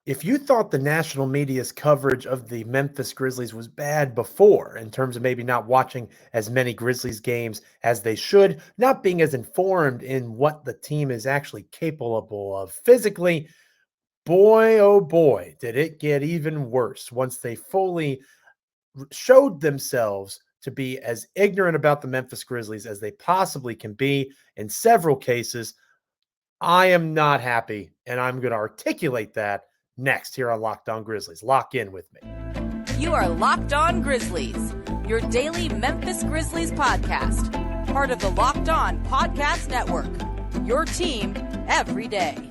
If you thought the national media's coverage of the Memphis Grizzlies was bad before, in terms of maybe not watching as many Grizzlies games as they should, not being as informed in what the team is actually capable of physically, boy, oh boy, did it get even worse once they fully showed themselves to be as ignorant about the Memphis Grizzlies as they possibly can be in several cases. I am not happy, and I'm going to articulate that next here on Locked On Grizzlies. Lock in with me. You are Locked On Grizzlies, your daily Memphis Grizzlies podcast, part of the Locked On Podcast Network, your team every day.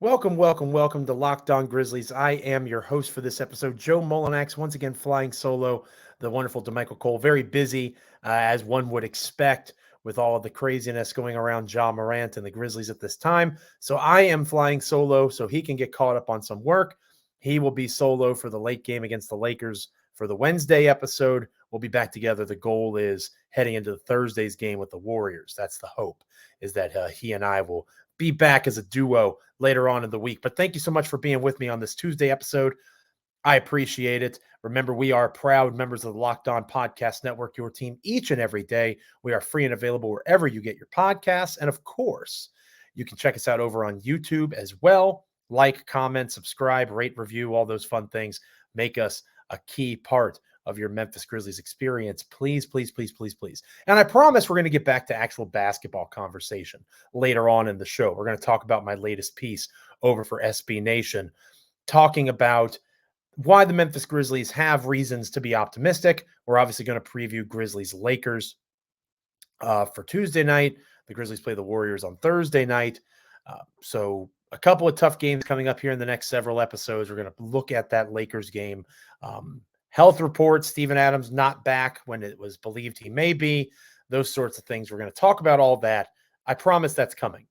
Welcome to Locked On Grizzlies. I am your host for this episode, Joe Mullinax, once again flying solo. The wonderful DeMichael Cole, very busy, as one would expect, with all of the craziness going around Ja Morant and the Grizzlies at this time. So I am flying solo so he can get caught up on some work. He will be solo for the late game against the Lakers for the Wednesday episode. We'll be back together. The goal is heading into Thursday's game with the Warriors. That's the hope, is that he and I will be back as a duo later on in the week. But thank you so much for being with me on this Tuesday episode. I appreciate it. Remember, we are proud members of the Locked On Podcast Network, your team each and every day. We are free and available wherever you get your podcasts. And of course, you can check us out over on YouTube as well. Like, comment, subscribe, rate, review, all those fun things make us a key part of your Memphis Grizzlies experience. Please. And I promise we're going to get back to actual basketball conversation later on in the show. We're going to talk about my latest piece over for SB Nation, talking about why the Memphis Grizzlies have reasons to be optimistic. We're obviously going to preview Grizzlies Lakers for Tuesday night. The Grizzlies play the Warriors on Thursday night. So a couple of tough games coming up here in the next several episodes. We're going to look at that Lakers game. Health reports, Steven Adams not back when it was believed he may be. Those sorts of things. We're going to talk about all that. I promise that's coming.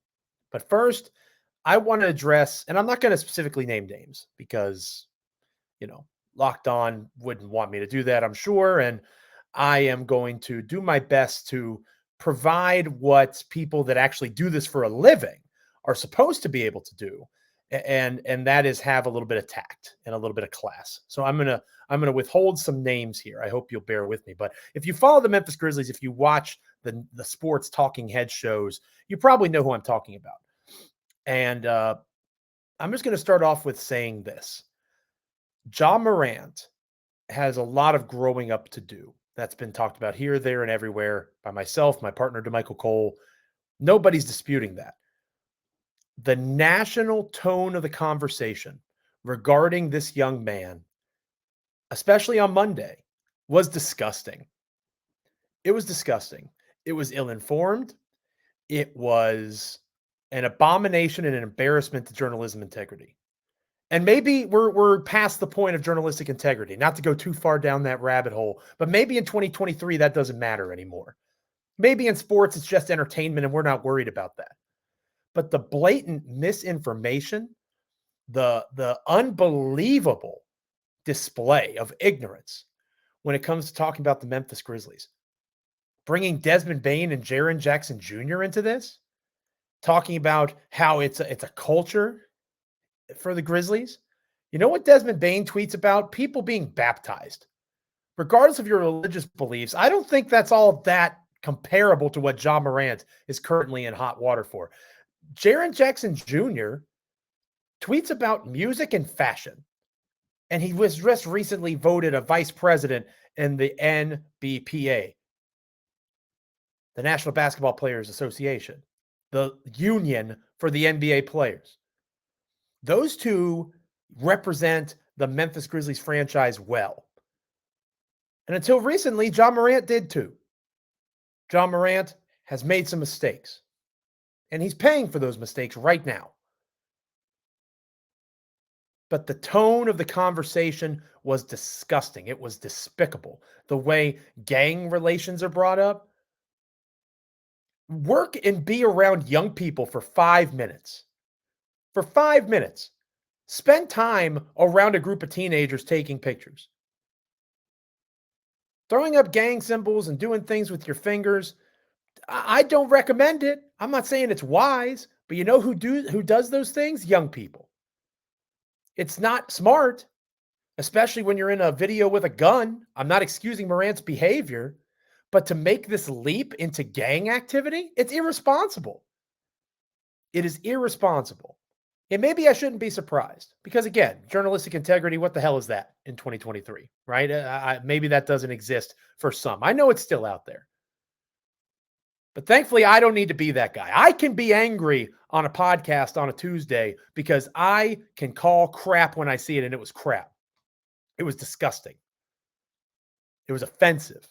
But first, I want to address, and I'm not going to specifically name names because, Locked On wouldn't want me to do that, I'm sure. And I am going to do my best to provide what people that actually do this for a living are supposed to be able to do. And that is have a little bit of tact and a little bit of class. So I'm gonna withhold some names here. I hope you'll bear with me. But if you follow the Memphis Grizzlies, if you watch the sports talking head shows, you probably know who I'm talking about. And I'm just going to start off with saying this. Ja Morant has a lot of growing up to do. That's been talked about here, there, and everywhere by myself, my partner, DeMichael Cole. Nobody's disputing that. The national tone of the conversation regarding this young man, especially on Monday, was disgusting. It was disgusting. It was ill-informed. It was an abomination and an embarrassment to journalism integrity. And maybe we're past the point of journalistic integrity, not to go too far down that rabbit hole, but maybe in 2023 that doesn't matter anymore. Maybe in sports it's just entertainment and we're not worried about that. But the blatant misinformation, the unbelievable display of ignorance when it comes to talking about the Memphis Grizzlies, bringing Desmond Bane and Jaren Jackson Jr. into this, talking about how it's a culture for the Grizzlies. You know what Desmond Bane tweets about? People being baptized. Regardless of your religious beliefs, I don't think that's all that comparable to what Ja Morant is currently in hot water for. Jaren Jackson Jr. tweets about music and fashion. And he was just recently voted a vice president in the NBPA, the National Basketball Players Association, the union for the NBA players. Those two represent the Memphis Grizzlies franchise well. And until recently, Ja Morant did too. Ja Morant has made some mistakes. And he's paying for those mistakes right now. But the tone of the conversation was disgusting. It was despicable. The way gang relations are brought up. Work and be around young people for 5 minutes. For 5 minutes. Spend time around a group of teenagers taking pictures. Throwing up gang symbols and doing things with your fingers, I don't recommend it. I'm not saying it's wise, but you know who does those things? Young people. It's not smart, especially when you're in a video with a gun. I'm not excusing Morant's behavior, but to make this leap into gang activity, it's irresponsible. It is irresponsible. And maybe I shouldn't be surprised because, again, journalistic integrity, what the hell is that in 2023, right? Maybe that doesn't exist for some. I know it's still out there. But thankfully, I don't need to be that guy. I can be angry on a podcast on a Tuesday because I can call crap when I see it, and it was crap. It was disgusting. It was offensive.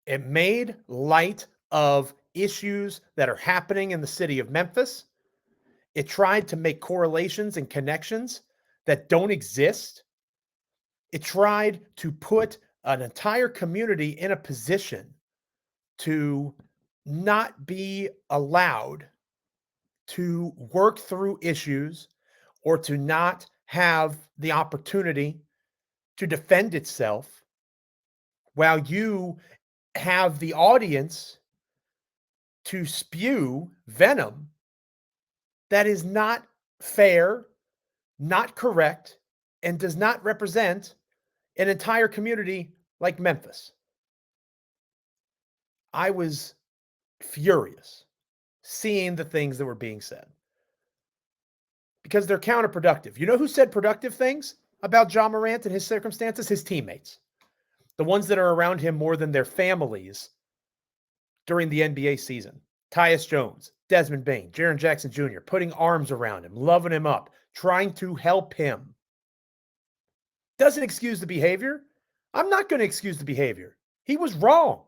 It made light of issues that are happening in the city of Memphis. It tried to make correlations and connections that don't exist. It tried to put an entire community in a position to not be allowed to work through issues or to not have the opportunity to defend itself while you have the audience to spew venom that is not fair, not correct, and does not represent an entire community like Memphis. I was furious seeing the things that were being said because they're counterproductive. You know who said productive things about Ja Morant and his circumstances? His teammates, the ones that are around him more than their families during the NBA season. Tyus Jones, Desmond Bain, Jaren Jackson Jr., putting arms around him, loving him up, trying to help him. Doesn't excuse the behavior. I'm not going to excuse the behavior. He was wrong.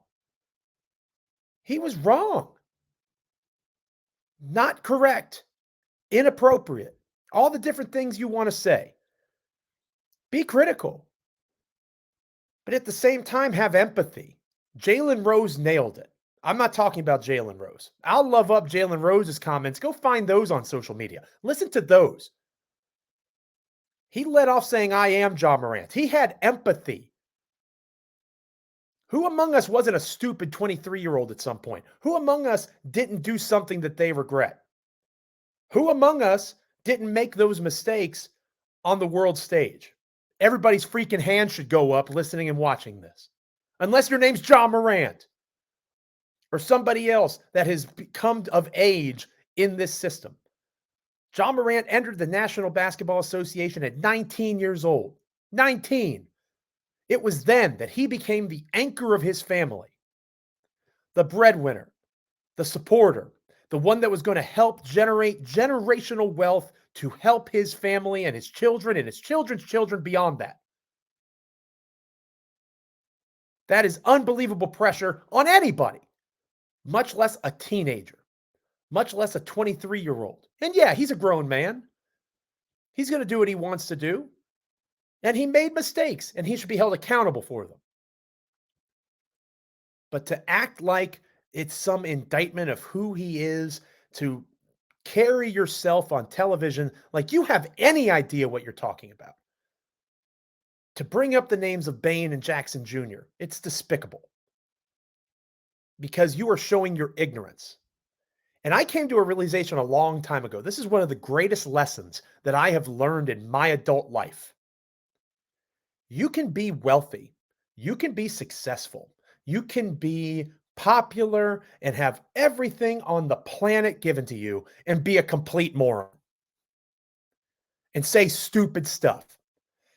He was wrong. Not correct. Inappropriate. All the different things you want to say. Be critical. But at the same time, have empathy. Jalen Rose nailed it. I'm not talking about Jalen Rose. I'll love up Jalen Rose's comments. Go find those on social media. Listen to those. He led off saying, I am Ja Morant. He had empathy. Who among us wasn't a stupid 23-year-old at some point? Who among us didn't do something that they regret? Who among us didn't make those mistakes on the world stage? Everybody's freaking hand should go up listening and watching this. Unless your name's Ja Morant or somebody else that has come of age in this system. Ja Morant entered the National Basketball Association at 19 years old. 19. It was then that he became the anchor of his family, the breadwinner, the supporter, the one that was going to help generate generational wealth to help his family and his children and his children's children beyond that. That is unbelievable pressure on anybody, much less a teenager, much less a 23-year-old. And yeah, he's a grown man. He's going to do what he wants to do. And he made mistakes, and he should be held accountable for them. But to act like it's some indictment of who he is, to carry yourself on television like you have any idea what you're talking about, to bring up the names of Bain and Jackson Jr., it's despicable. Because you are showing your ignorance. And I came to a realization a long time ago. This is one of the greatest lessons that I have learned in my adult life. You can be wealthy. You can be successful. You can be popular and have everything on the planet given to you and be a complete moron. And say stupid stuff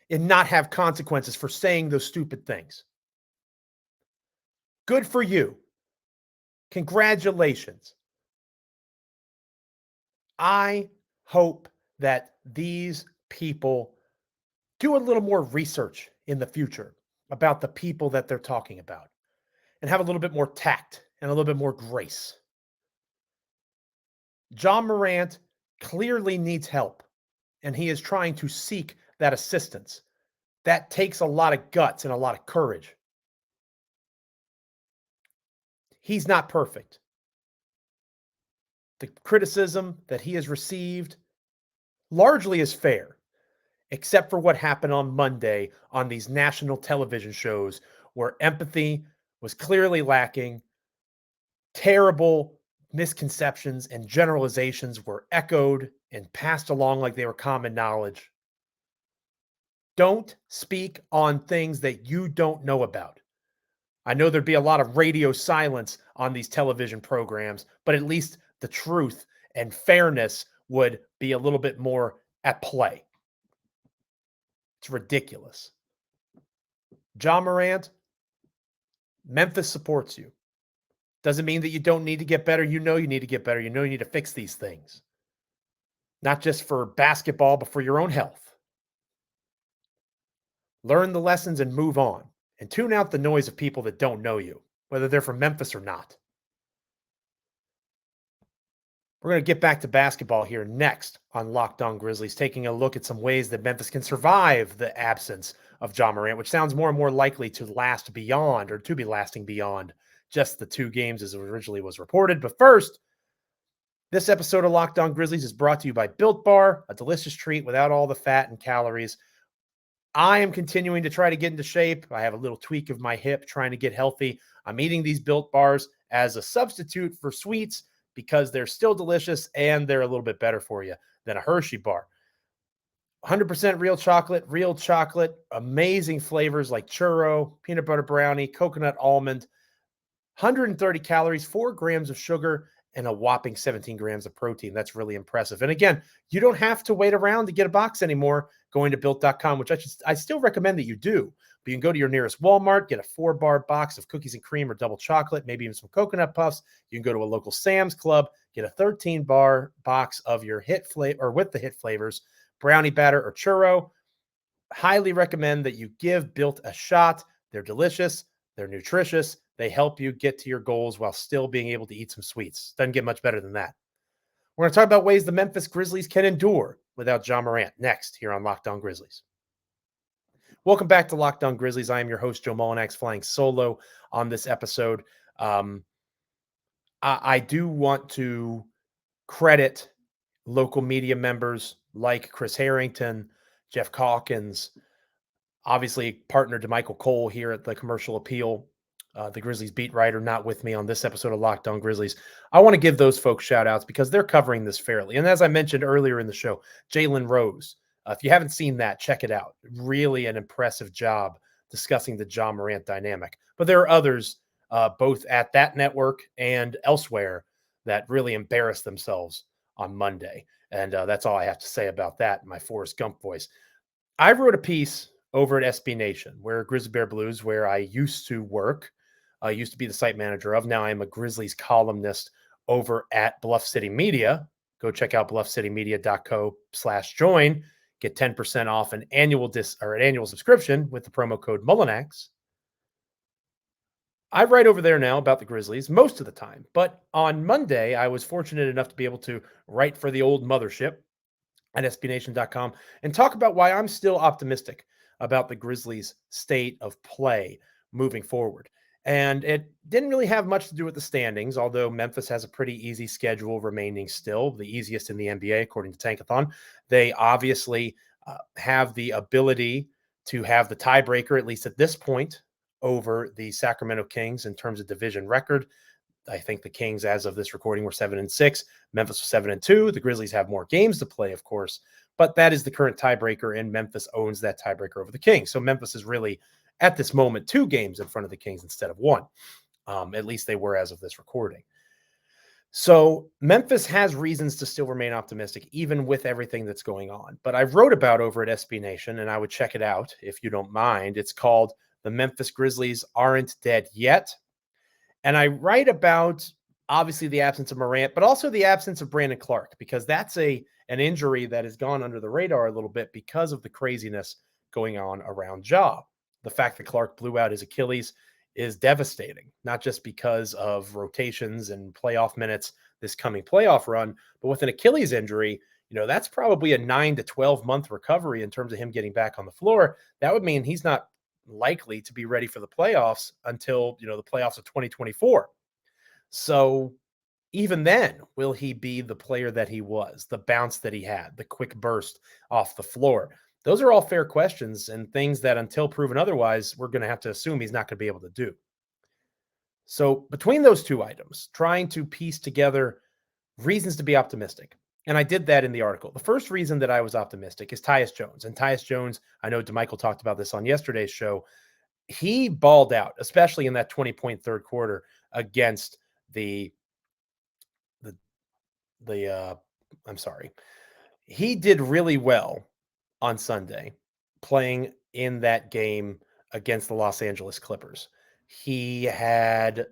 and not have consequences for saying those stupid things. Good for you. Congratulations. I hope that these people do a little more research in the future about the people that they're talking about and have a little bit more tact and a little bit more grace. Ja Morant clearly needs help, and he is trying to seek that assistance. That takes a lot of guts and a lot of courage. He's not perfect. The criticism that he has received largely is fair, except for what happened on Monday on these national television shows where empathy was clearly lacking. Terrible misconceptions and generalizations were echoed and passed along like they were common knowledge. Don't speak on things that you don't know about. I know there'd be a lot of radio silence on these television programs, but at least the truth and fairness would be a little bit more at play. It's ridiculous. Ja Morant, Memphis supports you. Doesn't mean that you don't need to get better. You know you need to get better. You know you need to fix these things. Not just for basketball, but for your own health. Learn the lessons and move on. And tune out the noise of people that don't know you, whether they're from Memphis or not. We're going to get back to basketball here next on Locked On Grizzlies, taking a look at some ways that Memphis can survive the absence of Ja Morant, which sounds more and more likely to last beyond, or to be lasting beyond, just the 2 games as it originally was reported. But first, this episode of Locked On Grizzlies is brought to you by Built Bar, a delicious treat without all the fat and calories. I am continuing to try to get into shape. I have a little tweak of my hip trying to get healthy. I'm eating these Built Bars as a substitute for sweets because they're still delicious and they're a little bit better for you than a Hershey bar. 100% real chocolate, amazing flavors like churro, peanut butter brownie, coconut almond, 130 calories, 4 grams of sugar, and a whopping 17 grams of protein. That's really impressive. And again, you don't have to wait around to get a box anymore going to built.com, which I still recommend that you do. But you can go to your nearest Walmart, get a 4-bar box of cookies and cream or double chocolate, maybe even some coconut puffs. You can go to a local Sam's Club, get a 13-bar box of your hit flavor or with the hit flavors, brownie batter or churro. Highly recommend that you give Built a shot. They're delicious. They're nutritious. They help you get to your goals while still being able to eat some sweets. Doesn't get much better than that. We're going to talk about ways the Memphis Grizzlies can endure without Ja Morant next here on Locked On Grizzlies. Welcome back to Locked On Grizzlies. I am your host, Joe Mullinax, flying solo on this episode. I do want to credit local media members like Chris Harrington, Jeff Calkins, obviously partner to Michael Cole here at the Commercial Appeal, the Grizzlies beat writer, not with me on this episode of Locked On Grizzlies. I want to give those folks shout outs because they're covering this fairly. And as I mentioned earlier in the show, Jalen Rose, if you haven't seen that, check it out. Really an impressive job discussing the Ja Morant dynamic. But there are others, both at that network and elsewhere, that really embarrassed themselves on Monday. And that's all I have to say about that in my Forrest Gump voice. I wrote a piece over at SB Nation, where Grizzly Bear Blues, where I used to work, I used to be the site manager of. Now I'm a Grizzlies columnist over at Bluff City Media. Go check out bluffcitymedia.co/join. Get 10% off an annual subscription with the promo code Mullinax. I write over there now about the Grizzlies most of the time, but on Monday, I was fortunate enough to be able to write for the old mothership at SBNation.com and talk about why I'm still optimistic about the Grizzlies' state of play moving forward. And it didn't really have much to do with the standings, although Memphis has a pretty easy schedule remaining still, the easiest in the NBA, according to Tankathon. They obviously have the ability to have the tiebreaker, at least at this point, over the Sacramento Kings in terms of division record. I think the Kings, as of this recording, were 7-6. Memphis was 7-2. The Grizzlies have more games to play, of course, but that is the current tiebreaker, and Memphis owns that tiebreaker over the Kings. So Memphis is really, at this moment, 2 games in front of the Kings instead of 1. At least they were as of this recording. So Memphis has reasons to still remain optimistic, even with everything that's going on. But I wrote about over at SB Nation, and I would check it out if you don't mind. It's called "The Memphis Grizzlies Aren't Dead Yet." And I write about, obviously, the absence of Morant, but also the absence of Brandon Clark, because that's an injury that has gone under the radar a little bit because of the craziness going on around Ja. The fact that Clark blew out his Achilles is devastating, not just because of rotations and playoff minutes this coming playoff run, but with an Achilles injury, that's probably a 9 to 12 month recovery in terms of him getting back on the floor. That would mean he's not likely to be ready for the playoffs until, the playoffs of 2024. So even then, will he be the player that he was, the bounce that he had, the quick burst off the floor? Those are all fair questions and things that, until proven otherwise, we're going to have to assume he's not going to be able to do. So between those two items, trying to piece together reasons to be optimistic. And I did that in the article. The first reason that I was optimistic is Tyus Jones. And Tyus Jones, I know DeMichael talked about this on yesterday's show. He balled out, especially in that 20-point third quarter against he did really well on Sunday playing in that game against the Los Angeles Clippers. He had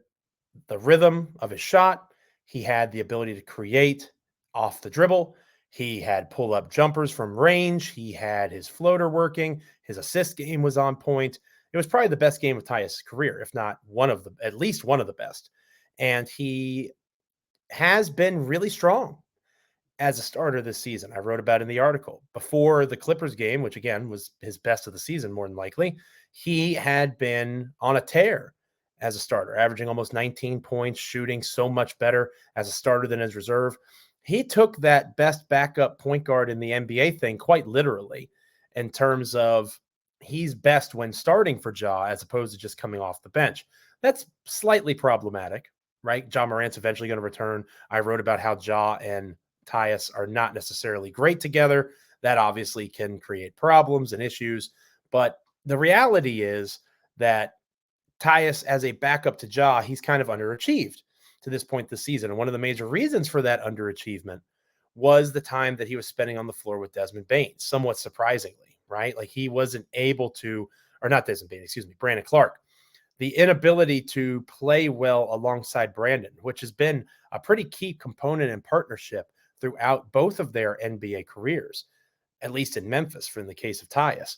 the rhythm of his shot. He had the ability to create off the dribble. He had pull-up jumpers from range. He had his floater working. His assist game was on point. It was probably the best game of Tyus' career, if not at least one of the best. And he has been really strong as a starter this season. I wrote about it in the article. Before the Clippers game, which again was his best of the season, more than likely, he had been on a tear as a starter, averaging almost 19 points, shooting so much better as a starter than as reserve. He took that best backup point guard in the NBA thing quite literally, in terms of he's best when starting for Ja as opposed to just coming off the bench. That's slightly problematic, right? Ja Morant's eventually going to return. I wrote about how Ja and Tyus are not necessarily great together. That obviously can create problems and issues. But the reality is that Tyus, as a backup to Ja, he's kind of underachieved to this point this season. And one of the major reasons for that underachievement was the time that he was spending on the floor with Desmond Bane, somewhat surprisingly, right? Like he wasn't able to, or not Desmond Bane, excuse me, Brandon Clark. The inability to play well alongside Brandon, which has been a pretty key component in partnership throughout both of their NBA careers, at least in Memphis, for in the case of Tyus.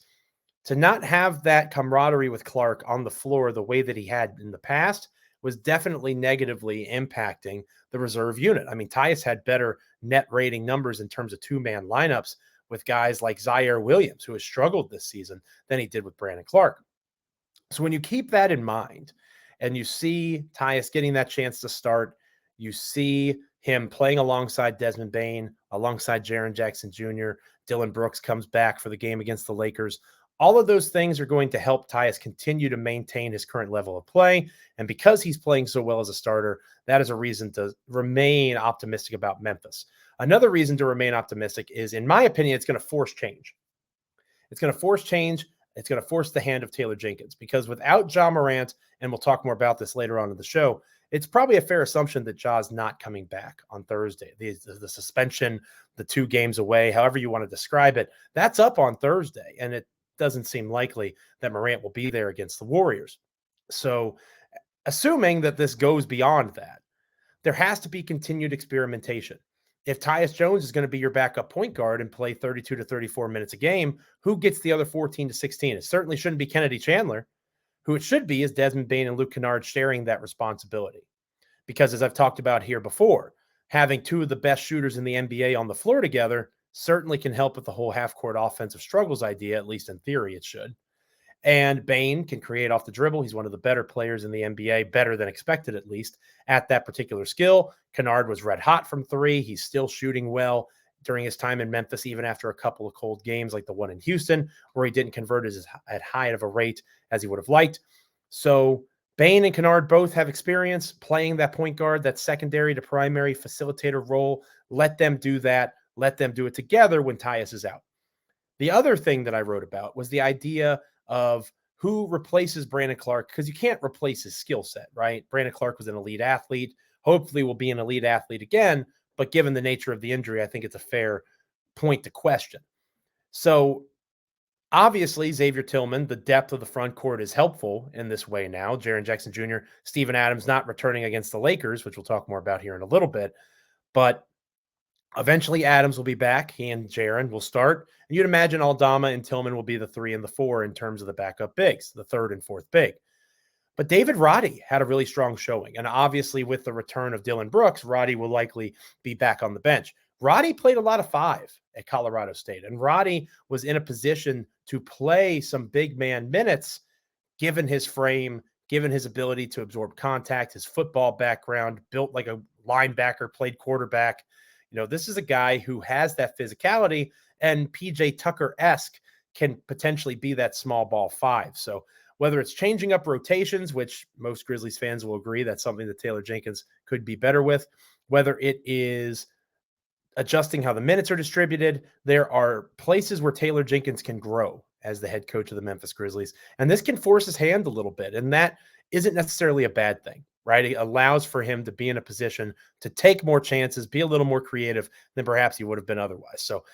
To not have that camaraderie with Clark on the floor the way that he had in the past was definitely negatively impacting the reserve unit. I mean, Tyus had better net rating numbers in terms of two-man lineups with guys like Zaire Williams, who has struggled this season, than he did with Brandon Clark. So when you keep that in mind and you see Tyus getting that chance to start, you see him playing alongside Desmond Bane, alongside Jaren Jackson Jr., Dillon Brooks comes back for the game against the Lakers. All of those things are going to help Tyus continue to maintain his current level of play. And because he's playing so well as a starter, that is a reason to remain optimistic about Memphis. Another reason to remain optimistic is, in my opinion, it's going to force change. It's going to force change. It's going to force the hand of Taylor Jenkins, because without Ja Morant, and we'll talk more about this later on in the show, it's probably a fair assumption that Ja's not coming back on Thursday. The suspension, the 2 games away, however you want to describe it, that's up on Thursday. And it doesn't seem likely that Morant will be there against the Warriors. So assuming that this goes beyond that, there has to be continued experimentation. If Tyus Jones is going to be your backup point guard and play 32 to 34 minutes a game, who gets the other 14 to 16? It certainly shouldn't be Kennedy Chandler. Who it should be is Desmond Bane and Luke Kennard sharing that responsibility. Because as I've talked about here before, having 2 of the best shooters in the NBA on the floor together certainly can help with the whole half-court offensive struggles idea, at least in theory it should. And Bane can create off the dribble. He's one of the better players in the NBA, better than expected at least, at that particular skill. Kennard was red hot from 3. He's still shooting well during his time in Memphis, even after a couple of cold games like the one in Houston, where he didn't convert as high of a rate as he would have liked. So Bane and Kennard both have experience playing that point guard, that secondary to primary facilitator role. Let them do that. Let them do it together when Tyus is out. The other thing that I wrote about was the idea of who replaces Brandon Clark, because you can't replace his skill set, right? Brandon Clark was an elite athlete, hopefully will be an elite athlete again, but given the nature of the injury, I think it's a fair point to question. So obviously, Xavier Tillman, the depth of the front court is helpful in this way now. Jaren Jackson Jr., Steven Adams not returning against the Lakers, which we'll talk more about here in a little bit. But eventually Adams will be back. He and Jaren will start. And you'd imagine Aldama and Tillman will be the 3 and the 4 in terms of the backup bigs, the 3rd and 4th big. But David Roddy had a really strong showing. And obviously with the return of Dillon Brooks, Roddy will likely be back on the bench. Roddy played a lot of 5 at Colorado State. And Roddy was in a position to play some big man minutes, given his frame, given his ability to absorb contact, his football background, built like a linebacker, played quarterback. This is a guy who has that physicality, and PJ Tucker-esque can potentially be that small ball 5. So whether it's changing up rotations, which most Grizzlies fans will agree that's something that Taylor Jenkins could be better with, whether it is adjusting how the minutes are distributed, there are places where Taylor Jenkins can grow as the head coach of the Memphis Grizzlies. And this can force his hand a little bit. And that isn't necessarily a bad thing, right? It allows for him to be in a position to take more chances, be a little more creative than perhaps he would have been otherwise. So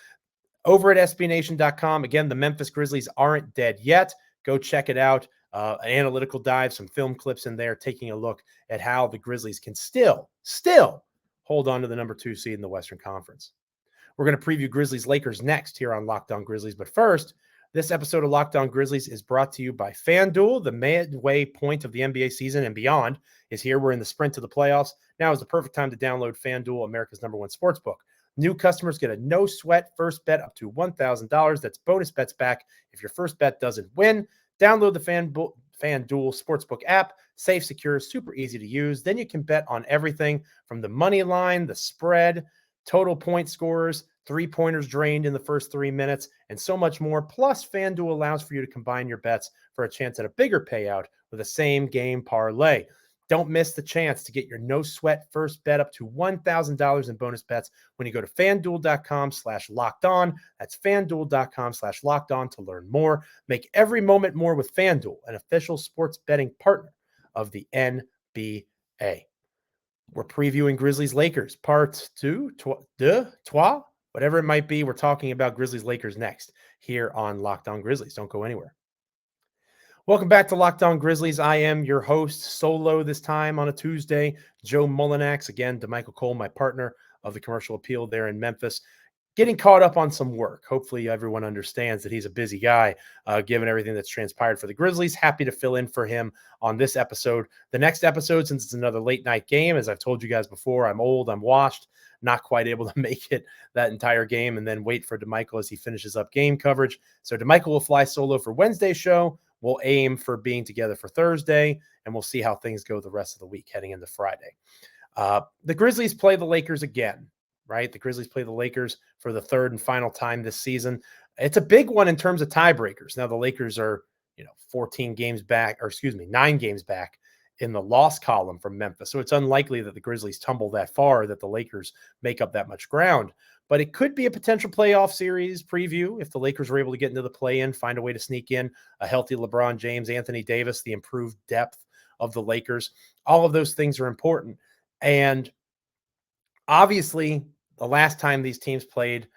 over at SBNation.com, again, the Memphis Grizzlies aren't dead yet. Go check it out. An analytical dive, some film clips in there, taking a look at how the Grizzlies can still hold on to the number 2 seed in the Western Conference. We're going to preview Grizzlies Lakers next here on Locked On Grizzlies. But first, this episode of Locked On Grizzlies is brought to you by FanDuel. The midway point of the NBA season and beyond is here. We're in the sprint to the playoffs. Now is the perfect time to download FanDuel, America's #1 sportsbook. New customers get a no-sweat first bet up to $1,000. That's bonus bets back if your first bet doesn't win. Download the FanDuel Sportsbook app. Safe, secure, super easy to use. Then you can bet on everything from the money line, the spread, total point scorers, three-pointers drained in the first 3 minutes, and so much more. Plus, FanDuel allows for you to combine your bets for a chance at a bigger payout with a same-game parlay. Don't miss the chance to get your no-sweat first bet up to $1,000 in bonus bets when you go to FanDuel.com/lockedon. That's FanDuel.com/lockedon to learn more. Make every moment more with FanDuel, an official sports betting partner of the NBA. We're previewing Grizzlies Lakers part 2, whatever it might be. We're talking about Grizzlies Lakers next here on Locked On Grizzlies. Don't go anywhere. Welcome back to Locked On Grizzlies. I am your host, solo this time on a Tuesday, Joe Mullinax. Again, DeMichael Cole, my partner of the Commercial Appeal there in Memphis, getting caught up on some work. Hopefully everyone understands that he's a busy guy, given everything that's transpired for the Grizzlies. Happy to fill in for him on this episode. The next episode, since it's another late night game, as I've told you guys before, I'm old, I'm washed, not quite able to make it that entire game and then wait for DeMichael as he finishes up game coverage. So DeMichael will fly solo for Wednesday's show. We'll aim for being together for Thursday, and we'll see how things go the rest of the week heading into Friday. The Grizzlies play the Lakers again, right? The Grizzlies play the Lakers for the third and final time this season. It's a big one in terms of tiebreakers. Now the Lakers are, 9 games back in the loss column from Memphis. So it's unlikely that the Grizzlies tumble that far, that the Lakers make up that much ground. But it could be a potential playoff series preview if the Lakers were able to get into the play-in, find a way to sneak in a healthy LeBron James, Anthony Davis, the improved depth of the Lakers. All of those things are important. And obviously, the last time these teams played,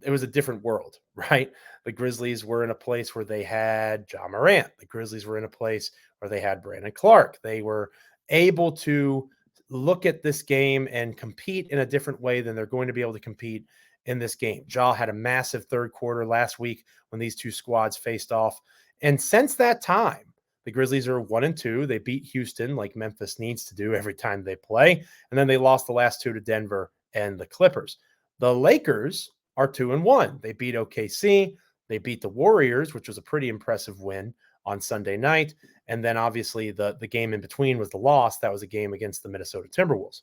it was a different world, right? The Grizzlies were in a place where they had Ja Morant. The Grizzlies were in a place where they had Brandon Clark. They were able to look at this game and compete in a different way than they're going to be able to compete in this game. Ja had a massive third quarter last week when these two squads faced off. And since that time, the Grizzlies are 1-2. They beat Houston like Memphis needs to do every time they play. And then they lost the last 2 to Denver and the Clippers. The Lakers are 2-1. They beat OKC. They beat the Warriors, which was a pretty impressive win on Sunday night. And then obviously the game in between was the loss. That was a game against the Minnesota Timberwolves.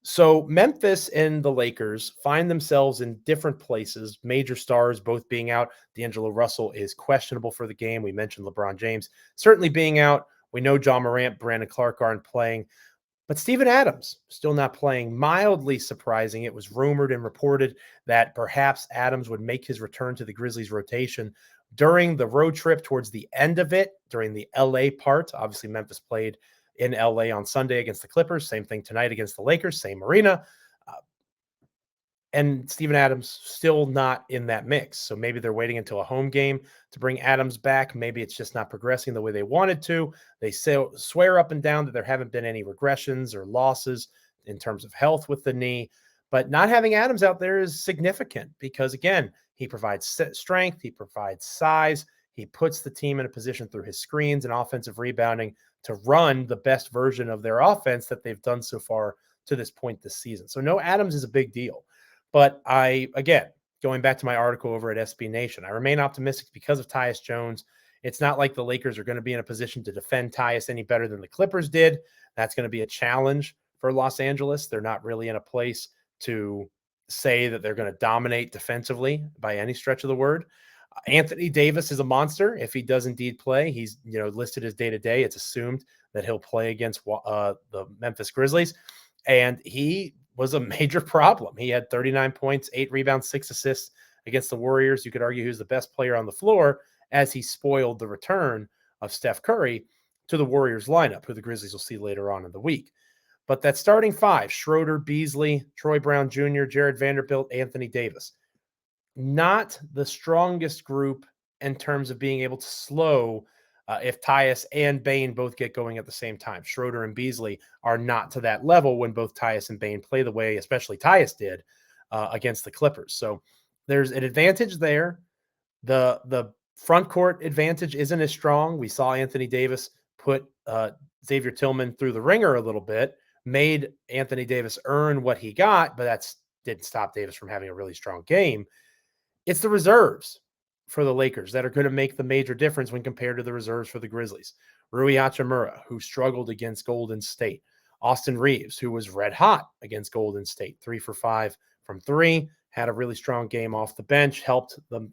So Memphis and the Lakers find themselves in different places, major stars both being out. D'Angelo Russell is questionable for the game. We mentioned LeBron James certainly being out. We know Ja Morant, Brandon Clark aren't playing. But Steven Adams still not playing. Mildly surprising. It was rumored and reported that perhaps Adams would make his return to the Grizzlies rotation during the road trip towards the end of it, during the LA part. Obviously, Memphis played in LA on Sunday against the Clippers. Same thing tonight against the Lakers, same arena. And Steven Adams still not in that mix. So maybe they're waiting until a home game to bring Adams back. Maybe it's just not progressing the way they wanted to. They swear up and down that there haven't been any regressions or losses in terms of health with the knee. But not having Adams out there is significant because, again, he provides strength. He provides size. He puts the team in a position through his screens and offensive rebounding to run the best version of their offense that they've done so far to this point this season. So no Adams is a big deal. But again, going back to my article over at SB Nation, I remain optimistic because of Tyus Jones. It's not like the Lakers are going to be in a position to defend Tyus any better than the Clippers did. That's going to be a challenge for Los Angeles. They're not really in a place to say that they're going to dominate defensively by any stretch of the word. Anthony Davis is a monster. If he does indeed play, he's listed as day-to-day. It's assumed that he'll play against the Memphis Grizzlies, and he was a major problem. He had 39 points, 8 rebounds, 6 assists against the Warriors. You could argue he was the best player on the floor as he spoiled the return of Steph Curry to the Warriors lineup, who the Grizzlies will see later on in the week. But that starting five, Schroeder, Beasley, Troy Brown Jr., Jared Vanderbilt, Anthony Davis, not the strongest group in terms of being able to slow if Tyus and Bane both get going at the same time. Schroeder and Beasley are not to that level when both Tyus and Bane play the way, especially Tyus did against the Clippers. So there's an advantage there. The front court advantage isn't as strong. We saw Anthony Davis put Xavier Tillman through the ringer a little bit, made Anthony Davis earn what he got, but that didn't stop Davis from having a really strong game. It's the reserves for the Lakers that are going to make the major difference when compared to the reserves for the Grizzlies. Rui Hachimura, who struggled against Golden State. Austin Reeves, who was red hot against Golden State, 3 for 5 from 3, had a really strong game off the bench, helped the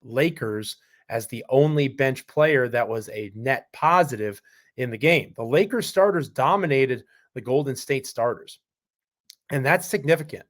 Lakers as the only bench player that was a net positive in the game. The Lakers starters dominated the Golden State starters, and that's significant.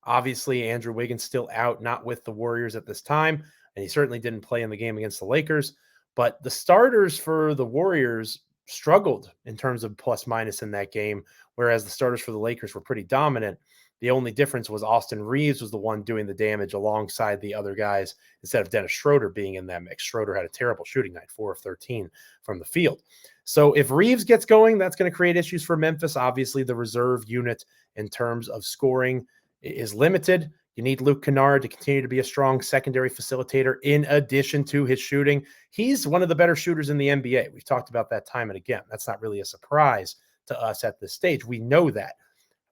Obviously, Andrew Wiggins still out, not with the Warriors at this time, and he certainly didn't play in the game against the Lakers. But the starters for the Warriors struggled in terms of plus minus in that game, whereas the starters for the Lakers were pretty dominant. The only difference was Austin Reeves was the one doing the damage alongside the other guys instead of Dennis Schroeder being in that mix. Schroeder had a terrible shooting night, 4 of 13 from the field. So if Reeves gets going, that's going to create issues for Memphis. Obviously, the reserve unit in terms of scoring is limited. You need Luke Kennard to continue to be a strong secondary facilitator in addition to his shooting. He's one of the better shooters in the NBA. We've talked about that time and again. That's not really a surprise to us at this stage. We know that.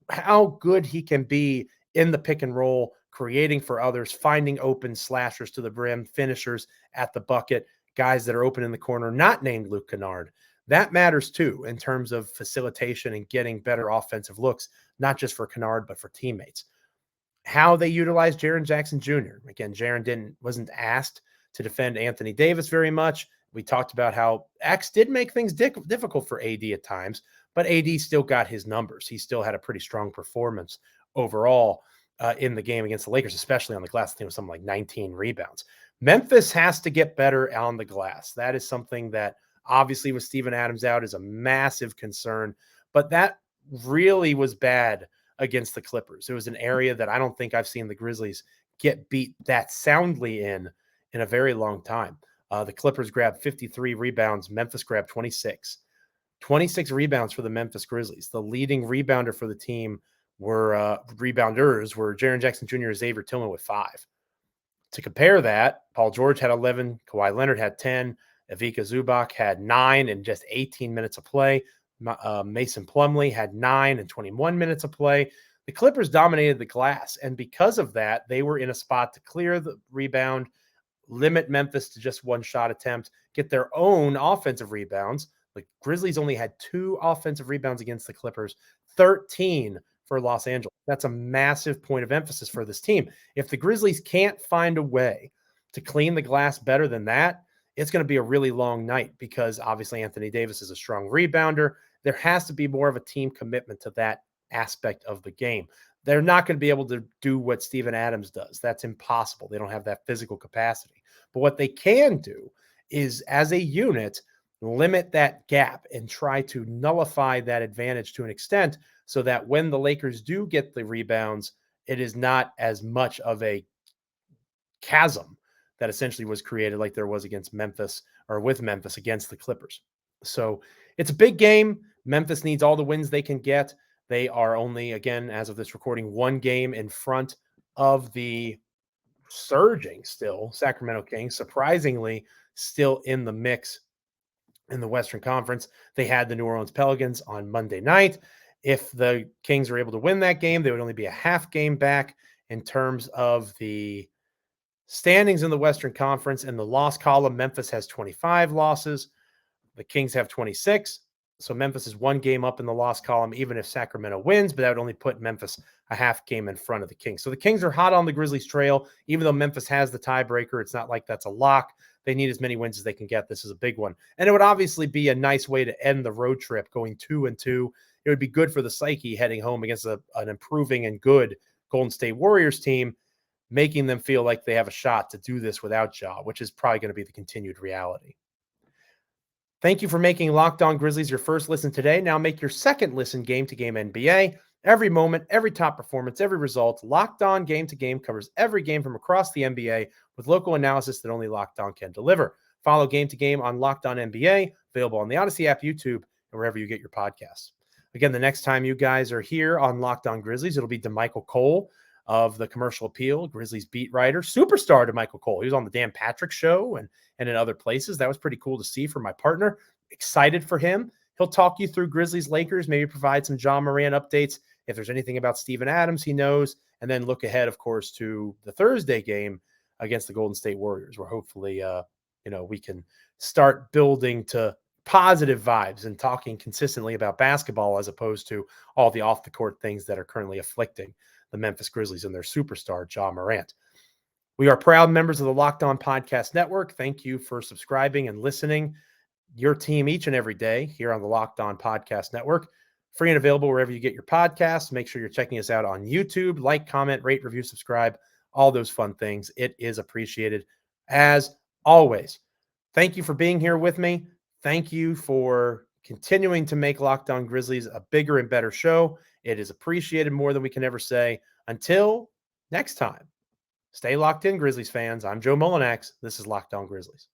How good he can be in the pick and roll, creating for others, finding open slashers to the brim, finishers at the bucket, guys that are open in the corner, not named Luke Kennard. That matters too in terms of facilitation and getting better offensive looks, not just for Kennard, but for teammates. How they utilize Jaren Jackson Jr. Again, Jaren wasn't asked to defend Anthony Davis very much. We talked about how X did make things difficult for AD at times, but AD still got his numbers. He still had a pretty strong performance overall in the game against the Lakers, especially on the glass. I think it was something like 19 rebounds. Memphis has to get better on the glass. That is something that obviously with Steven Adams out is a massive concern, but that really was bad against the Clippers. It was an area that I don't think I've seen the Grizzlies get beat that soundly in a very long time. The Clippers grabbed 53 rebounds. Memphis grabbed 26. 26 rebounds for the Memphis Grizzlies. The leading rebounder for the team rebounders were Jaren Jackson Jr. and Xavier Tillman with 5. To compare that, Paul George had 11, Kawhi Leonard had 10, Ivica Zubac had 9 in just 18 minutes of play. Mason Plumlee had 9 and 21 minutes of play. The Clippers dominated the glass, and because of that, they were in a spot to clear the rebound, limit Memphis to just one shot attempt, get their own offensive rebounds. The Grizzlies only had 2 offensive rebounds against the Clippers, 13 for Los Angeles. That's a massive point of emphasis for this team. If the Grizzlies can't find a way to clean the glass better than that, it's going to be a really long night because obviously Anthony Davis is a strong rebounder. There has to be more of a team commitment to that aspect of the game. They're not going to be able to do what Steven Adams does. That's impossible. They don't have that physical capacity. But what they can do is, as a unit, limit that gap and try to nullify that advantage to an extent so that when the Lakers do get the rebounds, it is not as much of a chasm that essentially was created like there was against Memphis or with Memphis against the Clippers. So it's a big game. Memphis needs all the wins they can get. They are only, again, as of this recording, 1 game in front of the surging still Sacramento Kings, surprisingly still in the mix in the Western Conference. They had the New Orleans Pelicans on Monday night. If the Kings are able to win that game, they would only be a half game back in terms of the standings in the Western Conference. In the loss column, Memphis has 25 losses. The Kings have 26. So Memphis is 1 game up in the loss column, even if Sacramento wins, but that would only put Memphis a half game in front of the Kings. So the Kings are hot on the Grizzlies trail. Even though Memphis has the tiebreaker, it's not like that's a lock. They need as many wins as they can get. This is a big one. And it would obviously be a nice way to end the road trip, going 2-2. It would be good for the psyche heading home against an improving and good Golden State Warriors team, making them feel like they have a shot to do this without Ja, which is probably going to be the continued reality. Thank you for making Locked On Grizzlies your first listen today. Now make your second listen Game to Game NBA. Every moment, every top performance, every result, Locked On Game to Game covers every game from across the NBA with local analysis that only Locked On can deliver. Follow Game to Game on Locked On NBA, available on the Odyssey app, YouTube, and wherever you get your podcasts. Again, the next time you guys are here on Locked On Grizzlies, it'll be DeMichael Cole of the Commercial Appeal, Grizzlies beat writer, superstar DeMichael Cole. He was on the Dan Patrick Show and in other places. That was pretty cool to see for my partner. Excited for him. He'll talk you through Grizzlies, Lakers, maybe provide some Ja Morant updates. If there's anything about Steven Adams, he knows. And then look ahead, of course, to the Thursday game against the Golden State Warriors, where hopefully, we can start building to positive vibes and talking consistently about basketball as opposed to all the off the court things that are currently afflicting the Memphis Grizzlies and their superstar, Ja Morant. We are proud members of the Locked On Podcast Network. Thank you for subscribing and listening. Your team each and every day here on the Locked On Podcast Network. Free and available wherever you get your podcasts. Make sure you're checking us out on YouTube. Like, comment, rate, review, subscribe, all those fun things. It is appreciated as always. Thank you for being here with me. Thank you for continuing to make Locked On Grizzlies a bigger and better show. It is appreciated more than we can ever say. Until next time, stay locked in, Grizzlies fans. I'm Joe Mullinax. This is Locked On Grizzlies.